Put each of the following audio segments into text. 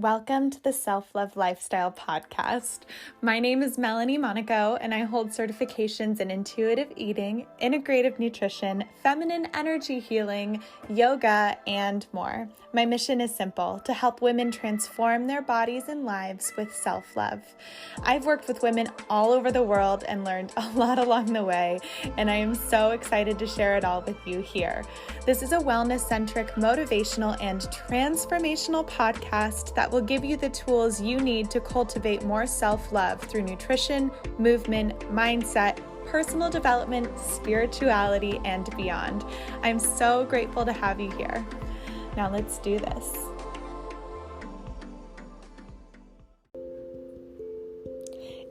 Welcome to the Self-Love Lifestyle Podcast. My name is Melanie Monaco, and I hold certifications in intuitive eating, integrative nutrition, feminine energy healing, yoga, and more. My mission is simple: to help women transform their bodies and lives with self-love. I've worked with women all over the world and learned a lot along the way, and I am so excited to share it all with you here. This is a wellness-centric, motivational, and transformational podcast that will give you the tools you need to cultivate more self-love through nutrition, movement, mindset, personal development, spirituality, and beyond. I'm so grateful to have you here. Now let's do this.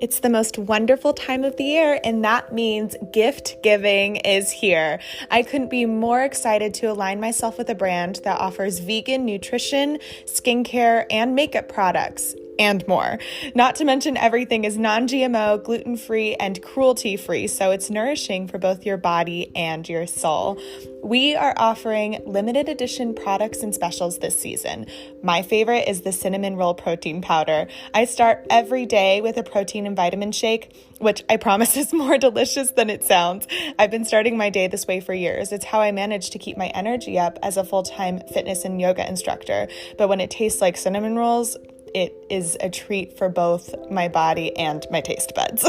It's the most wonderful time of the year, and that means gift giving is here. I couldn't be more excited to align myself with a brand that offers vegan nutrition, skincare, and makeup products, and more. Not to mention everything is non-GMO, gluten-free, and cruelty-free, so it's nourishing for both your body and your soul. We are offering limited edition products and specials this season. My favorite is the cinnamon roll protein powder. I start every day with a protein and vitamin shake, which I promise is more delicious than it sounds. I've been starting my day this way for years. It's how I manage to keep my energy up as a full-time fitness and yoga instructor. But when it tastes like cinnamon rolls, it is a treat for both my body and my taste buds.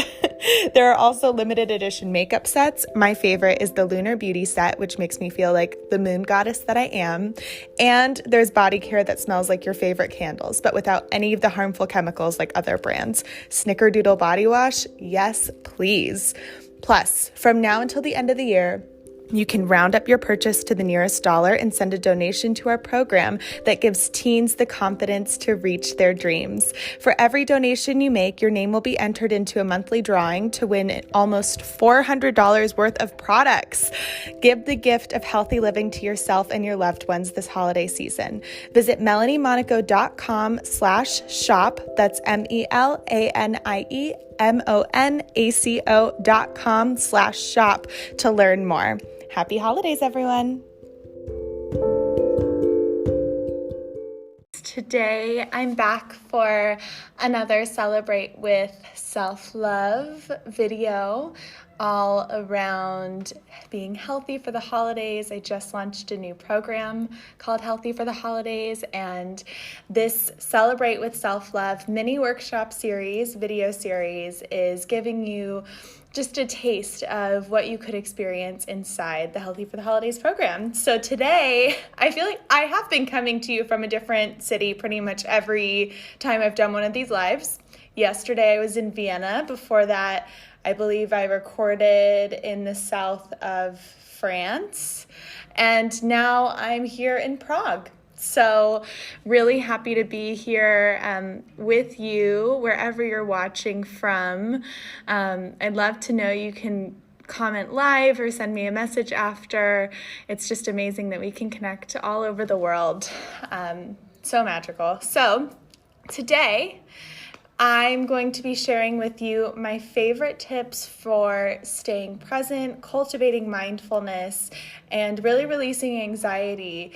There are also limited edition makeup sets. My favorite is the Lunar Beauty set, which makes me feel like the moon goddess that I am. And there's body care that smells like your favorite candles, but without any of the harmful chemicals like other brands. Snickerdoodle body wash, yes, please. Plus, from now until the end of the year, you can round up your purchase to the nearest dollar and send a donation to our program that gives teens the confidence to reach their dreams. For every donation you make, your name will be entered into a monthly drawing to win almost $400 worth of products. Give the gift of healthy living to yourself and your loved ones this holiday season. Visit melaniemonaco.com/shop. That's MELANIEMONACO.com/shop to learn more. Happy holidays, everyone. Today, I'm back for another Celebrate with Self-Love video all around being healthy for the holidays. I just launched a new program called Healthy for the Holidays, and this Celebrate with Self-Love mini workshop series, video series, is giving you just a taste of what you could experience inside the Healthy for the Holidays program. So today, I feel like I have been coming to you from a different city pretty much every time I've done one of these lives. Yesterday, I was in Vienna. Before that, I believe I recorded in the south of France. And now I'm here in Prague. So really happy to be here with you wherever you're watching from. I'd love to know. You can comment live or send me a message after. It's just amazing that we can connect all over the world. So magical. So today, I'm going to be sharing with you my favorite tips for staying present, cultivating mindfulness, and really releasing anxiety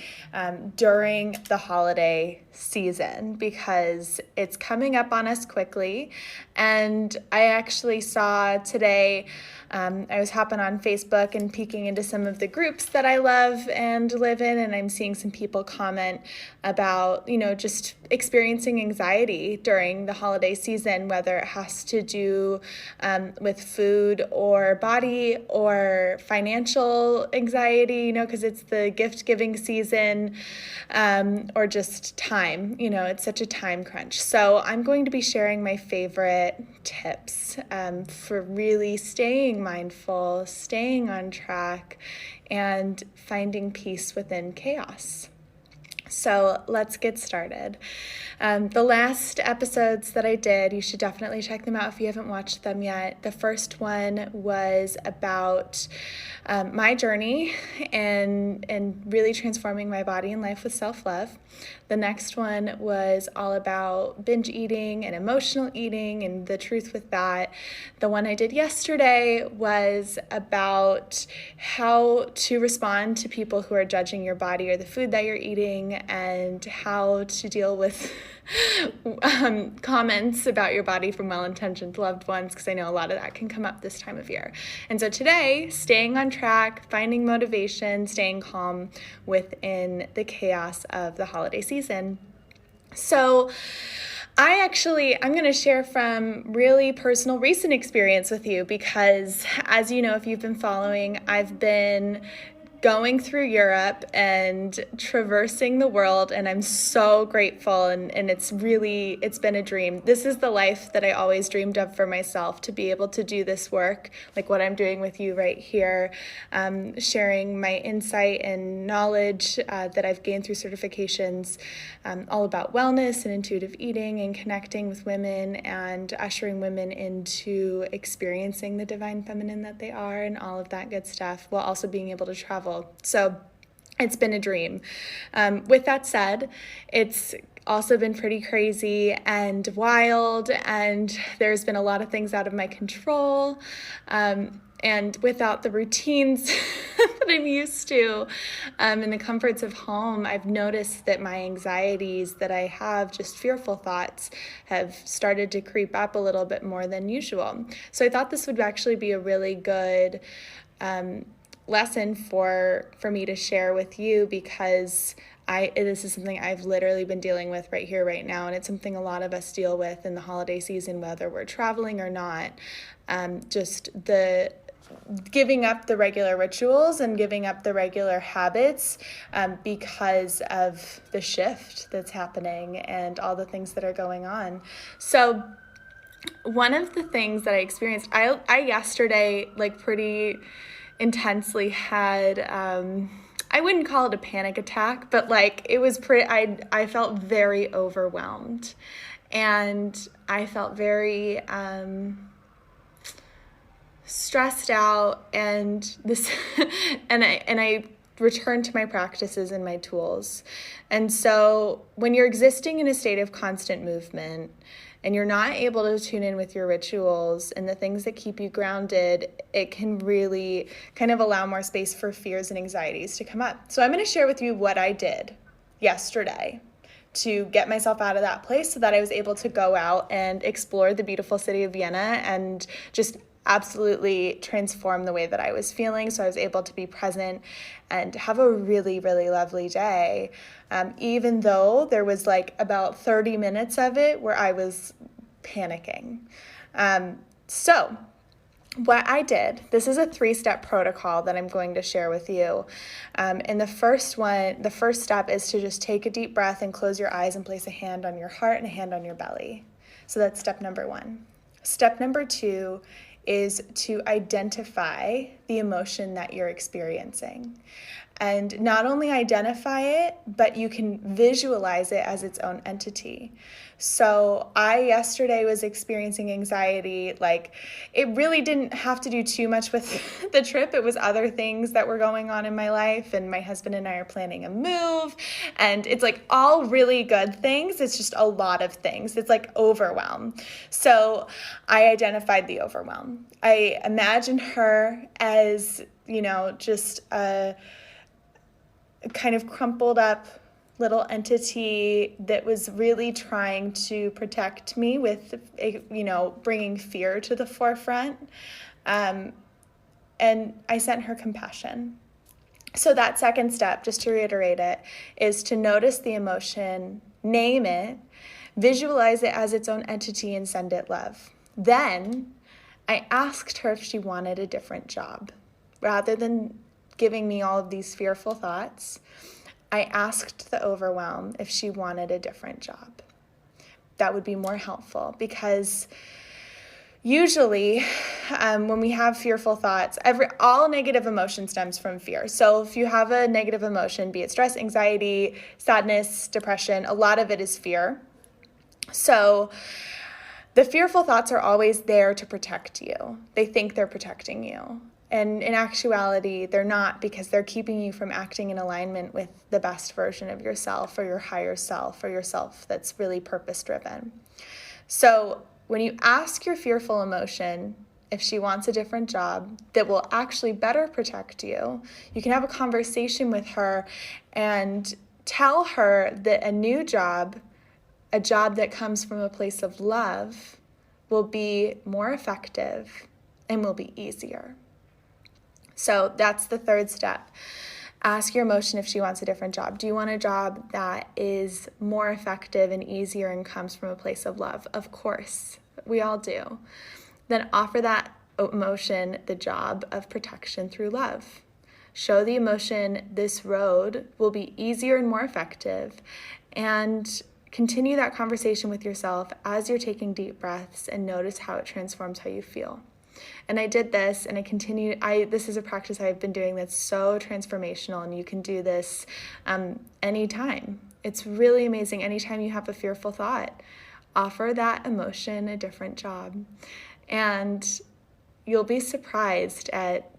during the holiday season, because it's coming up on us quickly. And I actually saw today, I was hopping on Facebook and peeking into some of the groups that I love and live in, and I'm seeing some people comment about, just experiencing anxiety during the holiday season, whether it has to do with food or body or financial anxiety, because it's the gift-giving season, or just time. It's such a time crunch. So I'm going to be sharing my favorite tips for really staying mindful, staying on track, and finding peace within chaos. So let's get started. The last episodes that I did, you should definitely check them out if you haven't watched them yet. The first one was about my journey and really transforming my body and life with self-love. The next one was all about binge eating and emotional eating and the truth with that. The one I did yesterday was about how to respond to people who are judging your body or the food that you're eating. and how to deal with comments about your body from well-intentioned loved ones, because I know a lot of that can come up this time of year. And so today, staying on track, finding motivation, staying calm within the chaos of the holiday season. So I'm going to share from really personal recent experience with you, because as you know, if you've been following, I've been going through Europe and traversing the world, and I'm so grateful, and it's been a dream. This is the life that I always dreamed of for myself, to be able to do this work, like what I'm doing with you right here, sharing my insight and knowledge that I've gained through certifications, all about wellness and intuitive eating and connecting with women and ushering women into experiencing the divine feminine that they are and all of that good stuff, while also being able to travel. So it's been a dream. With that said, it's also been pretty crazy and wild, and there's been a lot of things out of my control, and without the routines that I'm used to, and the comforts of home. I've noticed that my anxieties that I have, just fearful thoughts, have started to creep up a little bit more than usual. So I thought this would actually be a really good lesson for me to share with you, because this is something I've literally been dealing with right here, right now, and it's something a lot of us deal with in the holiday season, whether we're traveling or not. Just the giving up the regular rituals and giving up the regular habits because of the shift that's happening and all the things that are going on. So one of the things that I experienced, I yesterday, like, pretty intensely had, I wouldn't call it a panic attack, but like it was I felt very overwhelmed, and I felt very stressed out, and this and I returned to my practices and my tools. And so when you're existing in a state of constant movement and you're not able to tune in with your rituals and the things that keep you grounded, it can really kind of allow more space for fears and anxieties to come up. So I'm going to share with you what I did yesterday to get myself out of that place, so that I was able to go out and explore the beautiful city of Vienna and just absolutely transform the way that I was feeling. So I was able to be present and have a really, really lovely day. Even though there was like about 30 minutes of it where I was panicking. So what I did, this is a 3-step protocol that I'm going to share with you. And the first step is to just take a deep breath and close your eyes and place a hand on your heart and a hand on your belly. So that's step number 1. Step number 2 is to identify the emotion that you're experiencing. And not only identify it, but you can visualize it as its own entity. So I yesterday was experiencing anxiety. Like, it really didn't have to do too much with the trip. It was other things that were going on in my life, and my husband and I are planning a move, and it's like all really good things. It's just a lot of things. It's like overwhelm. So I identified the overwhelm. I imagined her as, just a kind of crumpled up little entity that was really trying to protect me with, bringing fear to the forefront. And I sent her compassion. So that second step, just to reiterate it, is to notice the emotion, name it, visualize it as its own entity, and send it love. Then I asked her if she wanted a different job. Rather than giving me all of these fearful thoughts, I asked the overwhelm if she wanted a different job. That would be more helpful, because usually when we have fearful thoughts, all negative emotion stems from fear. So if you have a negative emotion, be it stress, anxiety, sadness, depression, a lot of it is fear. So the fearful thoughts are always there to protect you. They think they're protecting you. And in actuality, they're not, because they're keeping you from acting in alignment with the best version of yourself, or your higher self, or yourself that's really purpose-driven. So when you ask your fearful emotion if she wants a different job that will actually better protect you, you can have a conversation with her and tell her that a new job, a job that comes from a place of love, will be more effective and will be easier. So that's the third step. Ask your emotion if she wants a different job. Do you want a job that is more effective and easier and comes from a place of love? Of course, we all do. Then offer that emotion the job of protection through love. Show the emotion this road will be easier and more effective, and continue that conversation with yourself as you're taking deep breaths, and notice how it transforms how you feel. And I did this, and this is a practice I've been doing that's so transformational, and you can do this anytime. It's really amazing. Anytime you have a fearful thought, offer that emotion a different job, and you'll be surprised at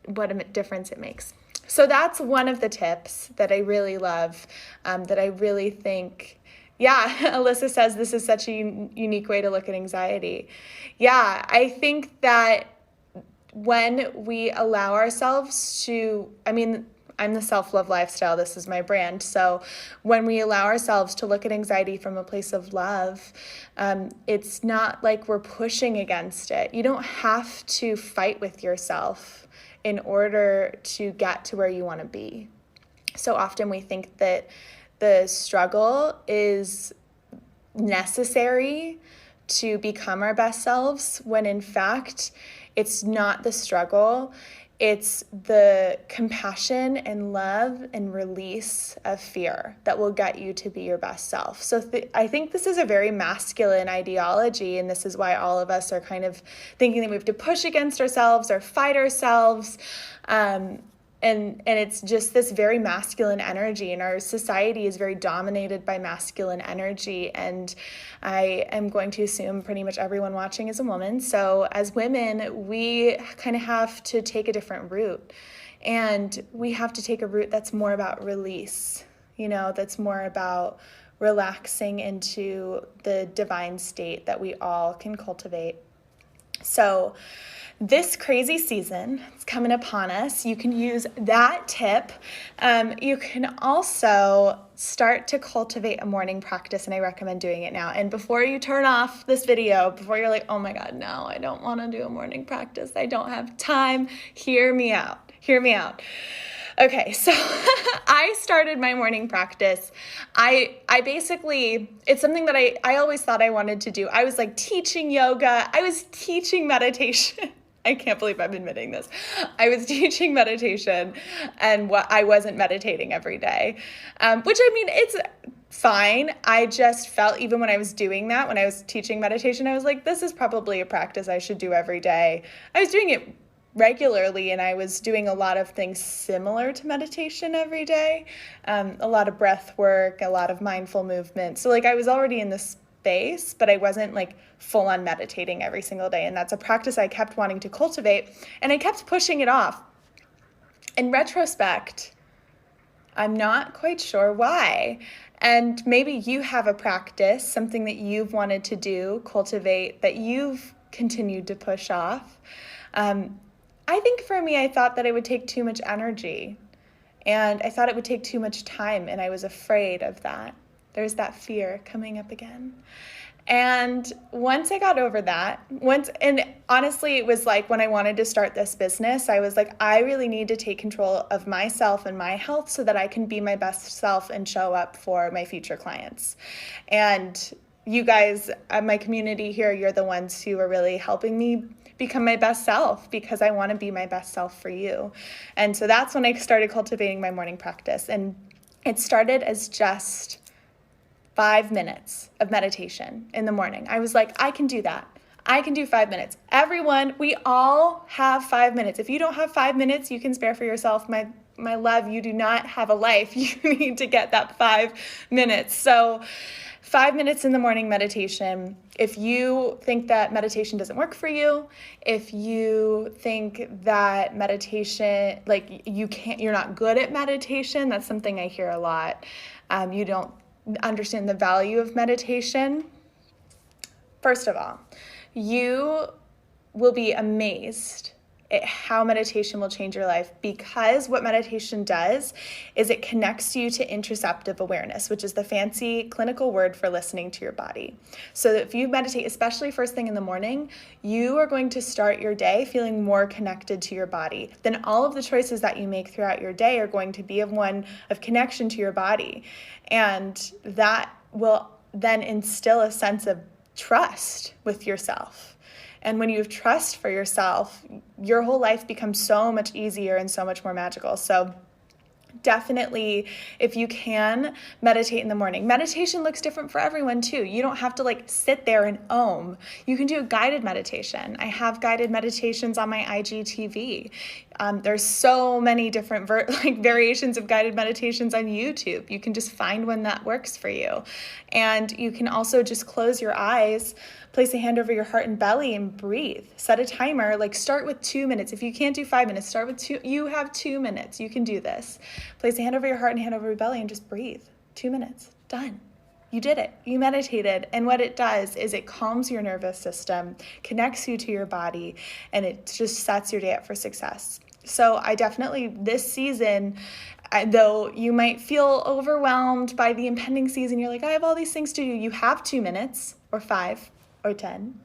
what a difference it makes. So that's one of the tips that I really love, that I really think, yeah, Alyssa says this is such a unique way to look at anxiety. Yeah, I think that when we allow ourselves to, I'm the self-love lifestyle, this is my brand. So when we allow ourselves to look at anxiety from a place of love, it's not like we're pushing against it. You don't have to fight with yourself in order to get to where you want to be. So often we think that the struggle is necessary to become our best selves, when in fact, it's not the struggle. It's the compassion and love and release of fear that will get you to be your best self. So I think this is a very masculine ideology, and this is why all of us are kind of thinking that we have to push against ourselves or fight ourselves. And it's just this very masculine energy, and our society is very dominated by masculine energy. And I am going to assume pretty much everyone watching is a woman. So as women, we kind of have to take a different route, and we have to take a route that's more about release, that's more about relaxing into the divine state that we all can cultivate. So this crazy season is coming upon us. You can use that tip. You can also start to cultivate a morning practice, and I recommend doing it now. And before you turn off this video, before you're like, oh my God, no, I don't want to do a morning practice, I don't have time, hear me out. Okay, so I started my morning practice. I basically, it's something that I always thought I wanted to do. I was like teaching yoga. I was teaching meditation. I can't believe I'm admitting this. I was teaching meditation, and I wasn't meditating every day, which it's fine. I just felt, even when I was doing that, when I was teaching meditation, I was like, this is probably a practice I should do every day. I was doing it regularly, and I was doing a lot of things similar to meditation every day, a lot of breath work, a lot of mindful movement. So I was already in this space, but I wasn't full on meditating every single day. And that's a practice I kept wanting to cultivate, and I kept pushing it off. In retrospect, I'm not quite sure why. And maybe you have a practice, something that you've wanted to do, cultivate, that you've continued to push off. I think for me, I thought that it would take too much energy, and I thought it would take too much time, and I was afraid of that. There's that fear coming up again. And once I got over that, and honestly, it was when I wanted to start this business, I was like, I really need to take control of myself and my health so that I can be my best self and show up for my future clients. And you guys, my community here, you're the ones who are really helping me become my best self, because I want to be my best self for you. And so that's when I started cultivating my morning practice. And it started as just 5 minutes of meditation in the morning. I was like, I can do that. I can do 5 minutes. Everyone, we all have 5 minutes. If you don't have 5 minutes you can spare for yourself, my love, you do not have a life. You need to get that 5 minutes. So 5 minutes in the morning meditation. If you think that meditation doesn't work for you, if you think that meditation, you're not good at meditation, that's something I hear a lot. You don't understand the value of meditation. First of all, you will be amazed how meditation will change your life, because what meditation does is it connects you to interoceptive awareness, which is the fancy clinical word for listening to your body. So that if you meditate, especially first thing in the morning, you are going to start your day feeling more connected to your body. Then all of the choices that you make throughout your day are going to be one of connection to your body. And that will then instill a sense of trust with yourself. And when you have trust for yourself, your whole life becomes so much easier and so much more magical. So definitely, if you can, meditate in the morning. Meditation looks different for everyone too. You don't have to sit there and om. You can do a guided meditation. I have guided meditations on my IGTV. There's so many different variations of guided meditations on YouTube. You can just find one that works for you. And you can also just close your eyes, place a hand over your heart and belly, and breathe. Set a timer, start with 2 minutes. If you can't do 5 minutes, start with 2. You have 2 minutes. You can do this. Place a hand over your heart and hand over your belly and just breathe. 2 minutes. Done. You did it. You meditated. And what it does is it calms your nervous system, connects you to your body, and it just sets your day up for success. So I definitely, this season, though you might feel overwhelmed by the impending season, you're like, I have all these things to do. You have 2 minutes or 5 or 10.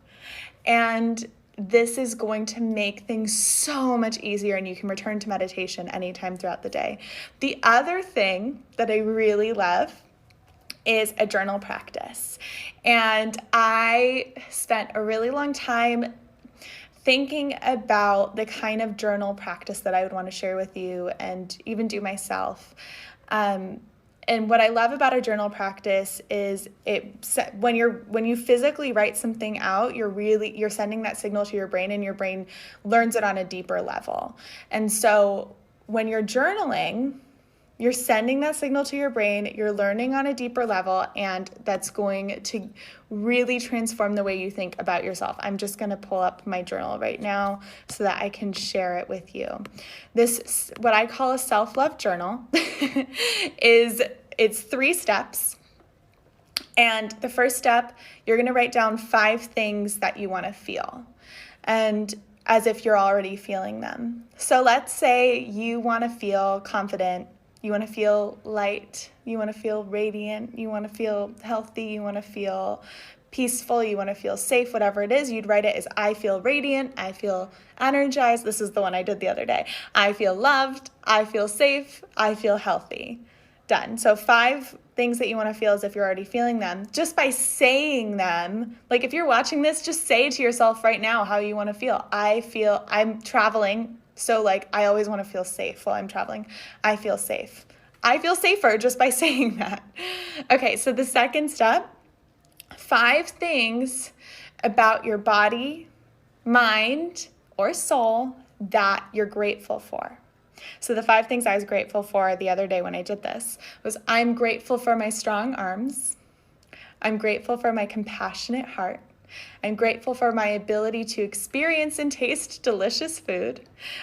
And this is going to make things so much easier, and you can return to meditation anytime throughout the day. The other thing that I really love is a journal practice. And I spent a really long time thinking about the kind of journal practice that I would want to share with you and even do myself. And what I love about a journal practice is when you physically write something out, you're sending that signal to your brain, and your brain learns it on a deeper level. And so when you're journaling, you're sending that signal to your brain, you're learning on a deeper level, and that's going to really transform the way you think about yourself. I'm just going to pull up my journal right now so that I can share it with you. This, what I call a self-love journal, it's 3 steps. And the first step, you're going to write down 5 things that you want to feel, and as if you're already feeling them. So let's say you want to feel confident. You want to feel light, you want to feel radiant, you want to feel healthy, you want to feel peaceful, you want to feel safe, whatever it is. You'd write it as I feel radiant, I feel energized. This is the one I did the other day. I feel loved, I feel safe, I feel healthy. Done. So 5 things that you want to feel as if you're already feeling them. Just by saying them, if you're watching this, just say to yourself right now how you want to feel. I'm traveling. So I always want to feel safe while I'm traveling. I feel safe. I feel safer just by saying that. Okay, so the second step, 5 things about your body, mind, or soul that you're grateful for. So the 5 things I was grateful for the other day when I did this was, I'm grateful for my strong arms. I'm grateful for my compassionate heart. I'm grateful for my ability to experience and taste delicious food.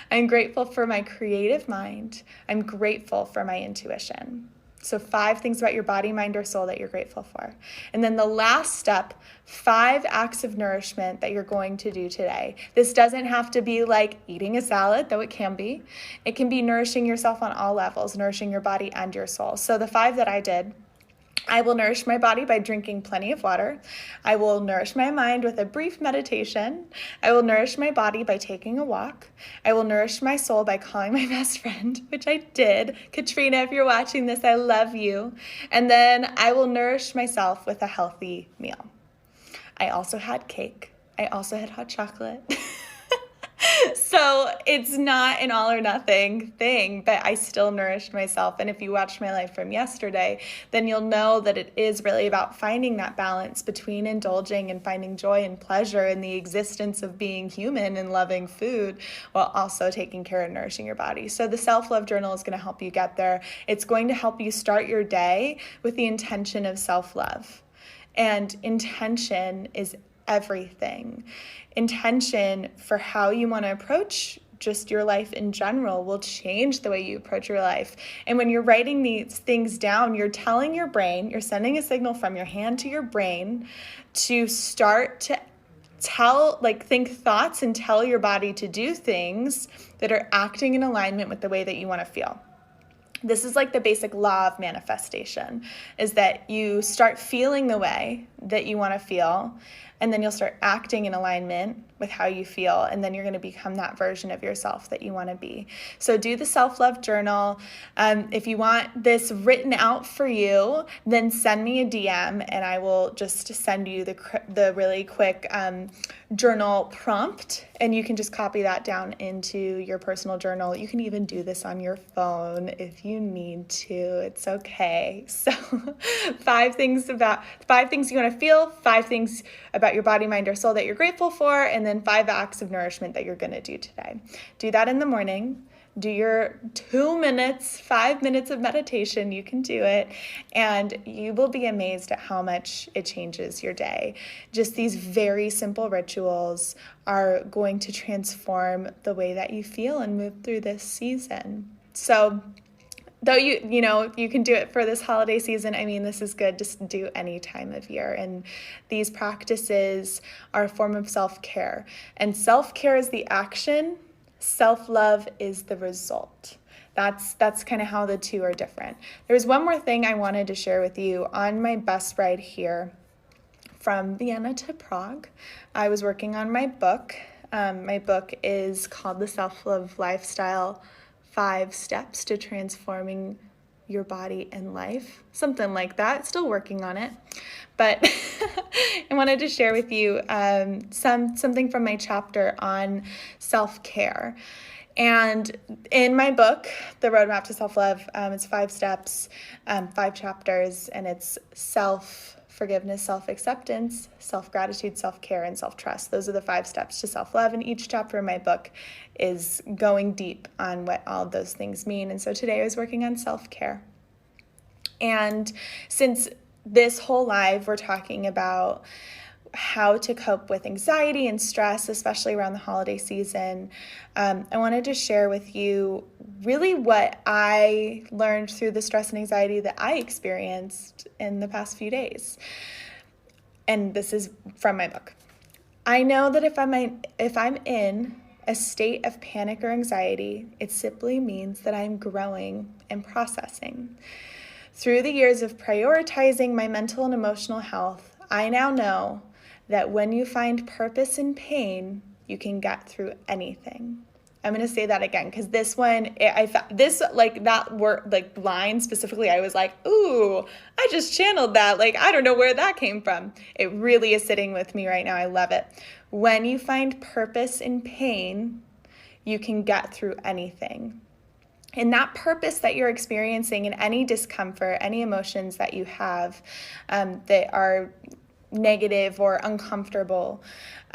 I'm grateful for my creative mind. I'm grateful for my intuition. So 5 things about your body, mind, or soul that you're grateful for. And then the last step, 5 acts of nourishment that you're going to do today. This doesn't have to be like eating a salad, though it can be. It can be nourishing yourself on all levels, nourishing your body and your soul. So the 5 that I did: I will nourish my body by drinking plenty of water. I will nourish my mind with a brief meditation. I will nourish my body by taking a walk. I will nourish my soul by calling my best friend, which I did. Katrina, if you're watching this, I love you. And then I will nourish myself with a healthy meal. I also had cake. I also had hot chocolate. So it's not an all or nothing thing, but I still nourished myself. And if you watched my life from yesterday, then you'll know that it is really about finding that balance between indulging and finding joy and pleasure in the existence of being human and loving food, while also taking care and nourishing your body. So the self-love journal is going to help you get there. It's going to help you start your day with the intention of self-love. And intention is everything. Intention for how you want to approach just your life in general will change the way you approach your life. And when you're writing these things down, you're telling your brain, you're sending a signal from your hand to your brain to start to think thoughts and tell your body to do things that are acting in alignment with the way that you want to feel. This is like the basic law of manifestation, is that you start feeling the way that you want to feel, and then you'll start acting in alignment with how you feel, and then you're going to become that version of yourself that you want to be. So do the self-love journal. If you want this written out for you, then send me a DM, and I will just send you the really quick journal prompt, and you can just copy that down into your personal journal. You can even do this on your phone if you need to. It's okay. So 5 things you want to feel, 5 things about your body, mind, or soul that you're grateful for, and then 5 acts of nourishment that you're going to do today. Do that in the morning. Do your 2 minutes, 5 minutes of meditation. You can do it, and you will be amazed at how much it changes your day. Just these very simple rituals are going to transform the way that you feel and move through this season. So though you can do it for this holiday season, I mean, this is good just to do any time of year. And these practices are a form of self-care. And self-care is the action. Self-love is the result. That's kind of how the two are different. There's one more thing I wanted to share with you. On my bus ride here from Vienna to Prague, I was working on my book. My book is called The Self-Love Lifestyle: 5 Steps to Transforming Your Body and Life, something like that. Still working on it, but I wanted to share with you something from my chapter on self-care. And in my book, The Roadmap to Self-Love, it's 5 steps, 5 chapters, and it's self-forgiveness, self-acceptance, self-gratitude, self-care, and self-trust. Those are the 5 steps to self-love, and each chapter in my book is going deep on what all of those things mean. And so today I was working on self-care. And since this whole live we're talking about how to cope with anxiety and stress, especially around the holiday season, I wanted to share with you really what I learned through the stress and anxiety that I experienced in the past few days. And this is from my book. I know that if I'm in a state of panic or anxiety, it simply means that I'm growing and processing. Through the years of prioritizing my mental and emotional health, I now know that when you find purpose in pain, you can get through anything. I'm going to say that again, because this one, line specifically, I was like, ooh, I just channeled that. I don't know where that came from. It really is sitting with me right now. I love it. When you find purpose in pain, you can get through anything. And that purpose that you're experiencing in any discomfort, any emotions that you have that are negative or uncomfortable,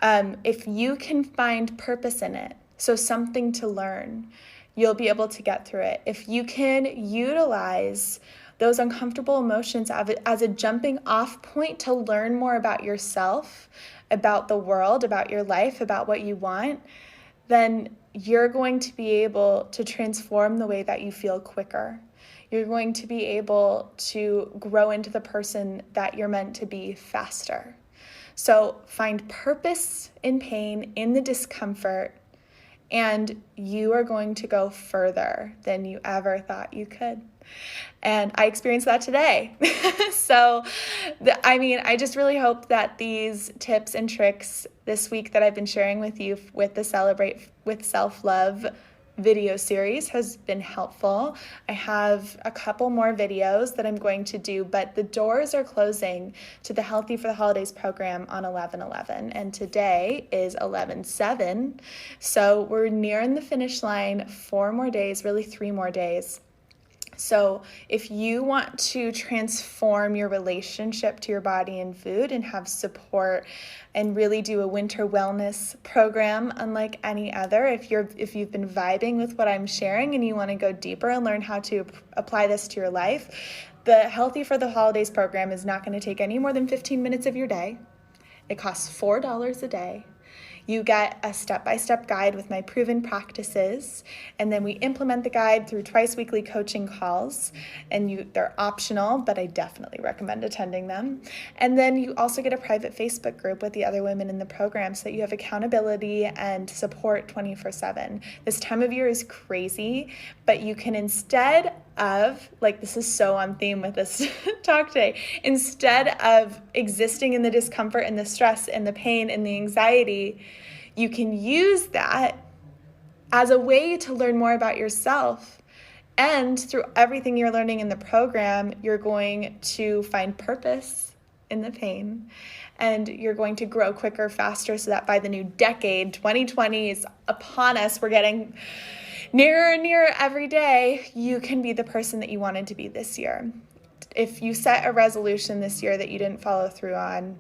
if you can find purpose in it, so something to learn, you'll be able to get through it. If you can utilize those uncomfortable emotions as a jumping off point to learn more about yourself, about the world, about your life, about what you want, then you're going to be able to transform the way that you feel quicker. You're going to be able to grow into the person that you're meant to be faster. So find purpose in pain, in the discomfort, and you are going to go further than you ever thought you could. And I experienced that today. So, I just really hope that these tips and tricks this week that I've been sharing with you with the Celebrate with Self-Love video series has been helpful. I have a couple more videos that I'm going to do, but the doors are closing to the Healthy for the Holidays program on 11/11, and today is 11/7. So we're nearing the finish line. 4 more days, really 3 more days. So if you want to transform your relationship to your body and food and have support and really do a winter wellness program unlike any other, if you've been vibing with what I'm sharing and you want to go deeper and learn how to apply this to your life, the Healthy for the Holidays program is not going to take any more than 15 minutes of your day. It costs $4 a day. You get a step-by-step guide with my proven practices, and then we implement the guide through twice weekly coaching calls, and they're optional, but I definitely recommend attending them. And then you also get a private Facebook group with the other women in the program so that you have accountability and support 24/7. This time of year is crazy, but you can, instead of, like, this is so on theme with this talk today, instead of existing in the discomfort and the stress and the pain and the anxiety, you can use that as a way to learn more about yourself. And through everything you're learning in the program, you're going to find purpose in the pain, and you're going to grow quicker, faster, so that by the new decade, 2020 is upon us, we're getting nearer and nearer every day, you can be the person that you wanted to be this year. If you set a resolution this year that you didn't follow through on,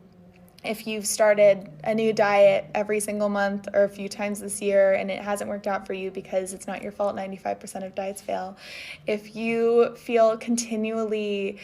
if you've started a new diet every single month or a few times this year and it hasn't worked out for you because it's not your fault, 95% of diets fail. If you feel continually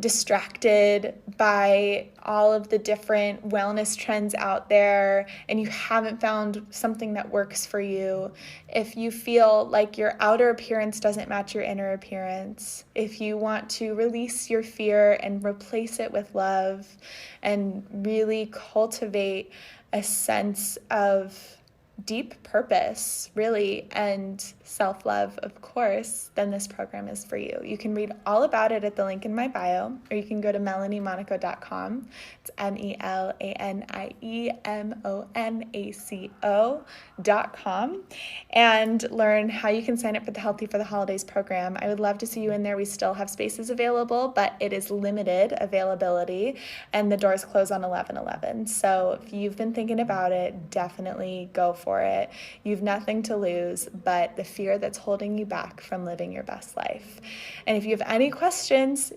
distracted by all of the different wellness trends out there and you haven't found something that works for you, if you feel like your outer appearance doesn't match your inner appearance, if you want to release your fear and replace it with love and really cultivate a sense of deep purpose, really, and self-love, of course, then this program is for you. You can read all about it at the link in my bio, or you can go to melaniemonico.com. It's melaniemonico.com and learn how you can sign up for the Healthy for the Holidays program. I would love to see you in there. We still have spaces available, but it is limited availability, and the doors close on 11/11. So if you've been thinking about it, definitely go for it. You've nothing to lose but the fear that's holding you back from living your best life. And if you have any questions,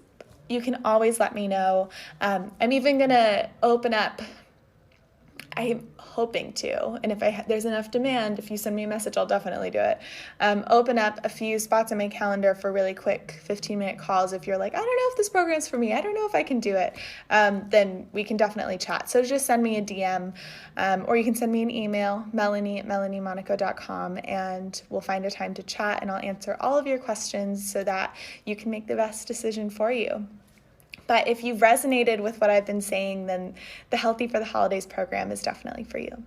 you can always let me know. I'm even going to open up, I'm hoping to, and if there's enough demand, if you send me a message, I'll definitely do it. Open up a few spots on my calendar for really quick 15-minute calls. If you're like, I don't know if this program's for me, I don't know if I can do it, then we can definitely chat. So just send me a DM, or you can send me an email, melanie@melaniemonico.com, and we'll find a time to chat, and I'll answer all of your questions so that you can make the best decision for you. But if you've resonated with what I've been saying, then the Healthy for the Holidays program is definitely for you.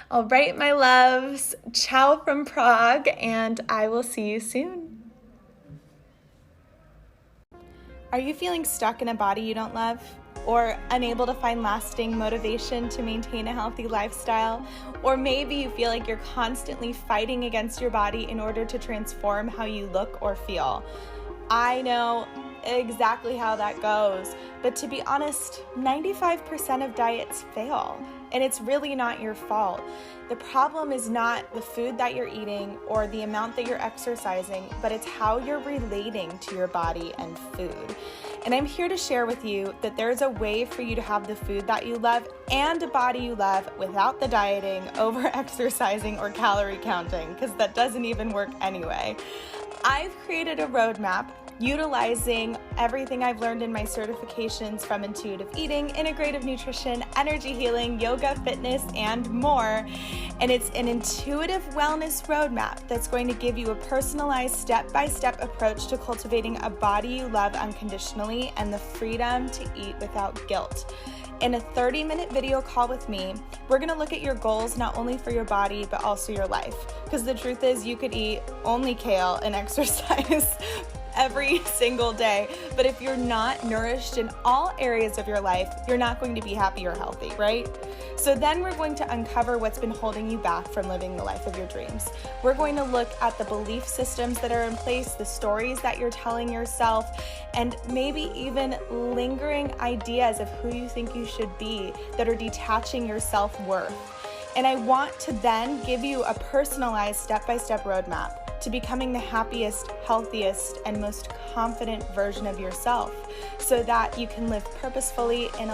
All right, my loves, ciao from Prague, and I will see you soon. Are you feeling stuck in a body you don't love? Or unable to find lasting motivation to maintain a healthy lifestyle? Or maybe you feel like you're constantly fighting against your body in order to transform how you look or feel. I know exactly how that goes, but to be honest, 95% of diets fail, and it's really not your fault. The problem is not the food that you're eating or the amount that you're exercising, but it's how you're relating to your body and food. And I'm here to share with you that there's a way for you to have the food that you love and a body you love without the dieting, over-exercising, or calorie counting, because that doesn't even work anyway. I've created a roadmap utilizing everything I've learned in my certifications from intuitive eating, integrative nutrition, energy healing, yoga, fitness, and more. And it's an intuitive wellness roadmap that's going to give you a personalized step-by-step approach to cultivating a body you love unconditionally and the freedom to eat without guilt. In a 30-minute video call with me, we're gonna look at your goals not only for your body, but also your life. Because the truth is, you could eat only kale and exercise every single day, but if you're not nourished in all areas of your life, you're not going to be happy or healthy, right? So then we're going to uncover what's been holding you back from living the life of your dreams. We're going to look at the belief systems that are in place, the stories that you're telling yourself, and maybe even lingering ideas of who you think you should be that are detaching your self-worth. And I want to then give you a personalized step-by-step roadmap to becoming the happiest, healthiest, and most confident version of yourself so that you can live purposefully and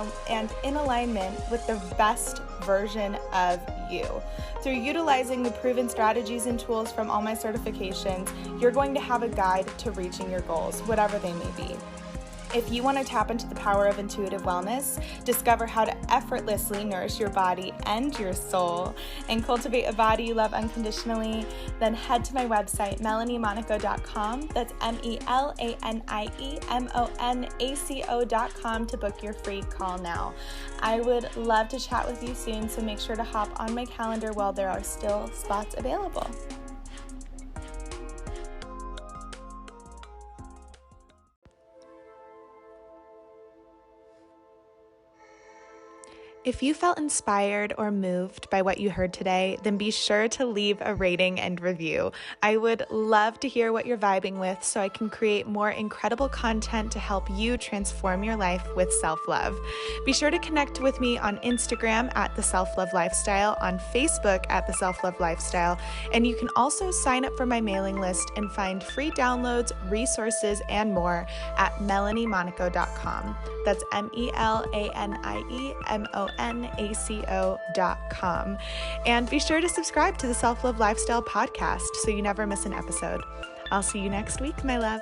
in alignment with the best version of you. Through utilizing the proven strategies and tools from all my certifications, you're going to have a guide to reaching your goals, whatever they may be. If you want to tap into the power of intuitive wellness, discover how to effortlessly nourish your body and your soul, and cultivate a body you love unconditionally, then head to my website, melaniemonico.com. That's MELANIEMONACO.com to book your free call now. I would love to chat with you soon, so make sure to hop on my calendar while there are still spots available. If you felt inspired or moved by what you heard today, then be sure to leave a rating and review. I would love to hear what you're vibing with so I can create more incredible content to help you transform your life with self-love. Be sure to connect with me on Instagram at The Self-Love Lifestyle, on Facebook at The Self-Love Lifestyle, and you can also sign up for my mailing list and find free downloads, resources, and more at melaniemonico.com. That's MELANIEMONACO.com. And be sure to subscribe to the Self-Love Lifestyle podcast so you never miss an episode. I'll see you next week, my love.